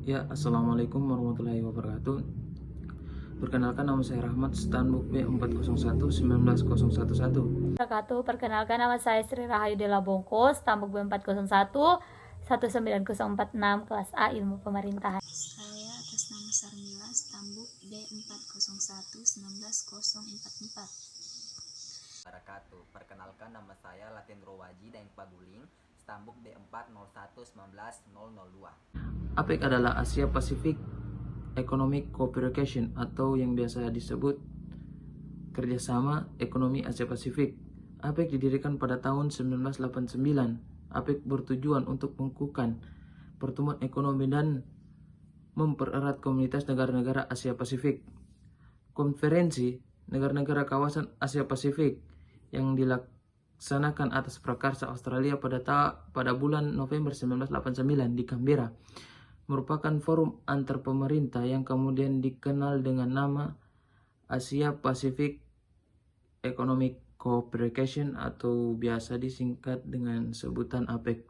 Ya, Assalamualaikum warahmatullahi wabarakatuh. Perkenalkan, nama saya Rahmat, Stanbook B40111911. Perkenalkan, nama saya Sri Rahayu Della Bongko, Stambuk B401 19046, kelas A Ilmu Pemerintahan. Saya atas nama Sarmila, Stambuk B401 19044. Perkenalkan, nama saya Latin Rowaji Daeng Paguling, Stambuk B401 19 002. APEC adalah Asia Pacific Economic Cooperation atau yang biasa disebut Kerjasama Ekonomi Asia Pasifik. APEC didirikan pada tahun 1989. APEC bertujuan untuk mengukuhkan pertumbuhan ekonomi dan mempererat komunitas negara-negara Asia Pasifik. Konferensi negara-negara kawasan Asia Pasifik yang dilaksanakan atas prakarsa Australia pada bulan November 1989 di Canberra merupakan forum antar pemerintah yang kemudian dikenal dengan nama Asia Pacific Economic Cooperation atau biasa disingkat dengan sebutan APEC.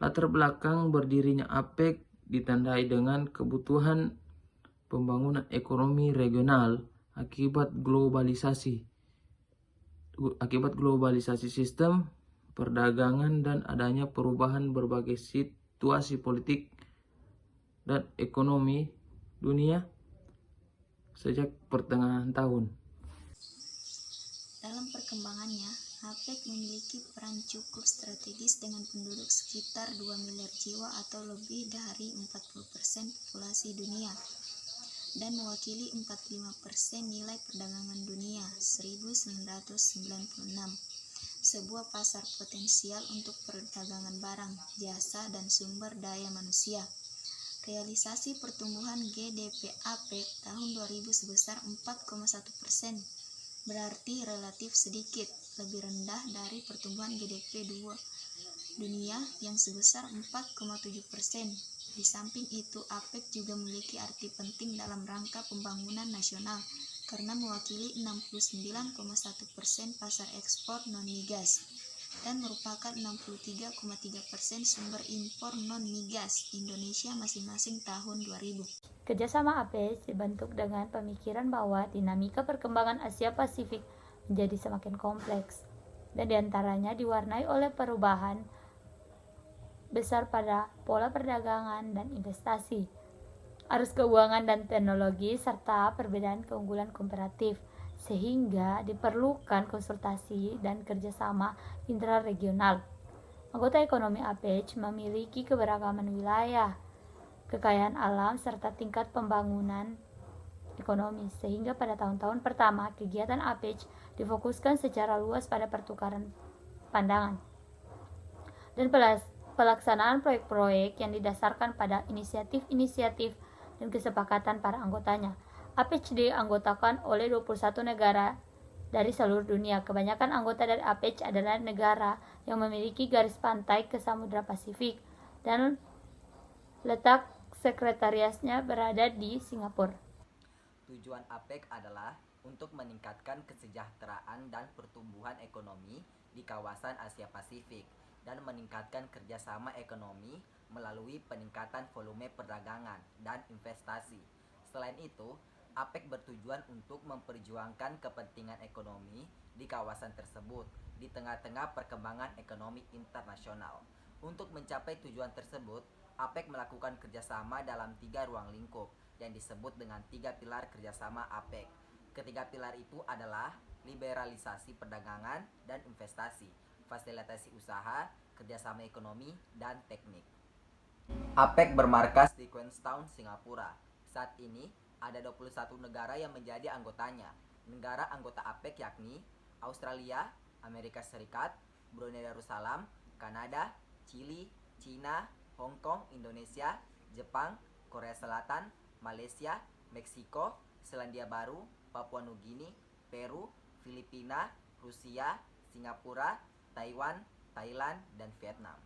Latar belakang berdirinya APEC ditandai dengan kebutuhan pembangunan ekonomi regional akibat globalisasi sistem perdagangan dan adanya perubahan berbagai situasi politik dan ekonomi dunia sejak pertengahan tahun. Dalam perkembangannya, APEC memiliki peran cukup strategis dengan penduduk sekitar 2 miliar jiwa atau lebih dari 40% populasi dunia dan mewakili 45% nilai perdagangan dunia 1996, sebuah pasar potensial untuk perdagangan barang, jasa, dan sumber daya manusia. Realisasi pertumbuhan GDP APEC tahun 2000 sebesar 4,1%, berarti relatif sedikit lebih rendah dari pertumbuhan GDP dunia yang sebesar 4,7%. Di samping itu, APEC juga memiliki arti penting dalam rangka pembangunan nasional karena mewakili 69,1% pasar ekspor non-migas dan merupakan 63,3% sumber impor non-migas Indonesia masing-masing tahun 2000. Kerjasama APEC dibentuk dengan pemikiran bahwa dinamika perkembangan Asia Pasifik menjadi semakin kompleks dan diantaranya diwarnai oleh perubahan besar pada pola perdagangan dan investasi, arus keuangan dan teknologi, serta perbedaan keunggulan komparatif, sehingga diperlukan konsultasi dan kerjasama intraregional. Anggota ekonomi APEC memiliki keberagaman wilayah, kekayaan alam, serta tingkat pembangunan ekonomi, sehingga pada tahun-tahun pertama kegiatan APEC difokuskan secara luas pada pertukaran pandangan dan pelaksanaan proyek-proyek yang didasarkan pada inisiatif dan kesepakatan para anggotanya. APEC dianggotakan oleh 21 negara dari seluruh dunia. Kebanyakan anggota dari APEC adalah negara yang memiliki garis pantai ke Samudra Pasifik dan letak sekretariatnya berada di Singapura. Tujuan APEC adalah untuk meningkatkan kesejahteraan dan pertumbuhan ekonomi di kawasan Asia Pasifik dan meningkatkan kerjasama ekonomi melalui peningkatan volume perdagangan dan investasi. Selain itu, APEC bertujuan untuk memperjuangkan kepentingan ekonomi di kawasan tersebut di tengah-tengah perkembangan ekonomi internasional. Untuk mencapai tujuan tersebut, APEC melakukan kerjasama dalam 3 ruang lingkup yang disebut dengan 3 pilar kerjasama APEC. Ketiga pilar itu adalah liberalisasi perdagangan dan investasi, fasilitasi usaha, kerjasama ekonomi, dan teknik. APEC bermarkas di Queenstown, Singapura. Saat ini ada 21 negara yang menjadi anggotanya. Negara anggota APEC yakni Australia, Amerika Serikat, Brunei Darussalam, Kanada, Chili, Cina, Hong Kong, Indonesia, Jepang, Korea Selatan, Malaysia, Meksiko, Selandia Baru, Papua Nugini, Peru, Filipina, Rusia, Singapura, Taiwan, Thailand, dan Vietnam.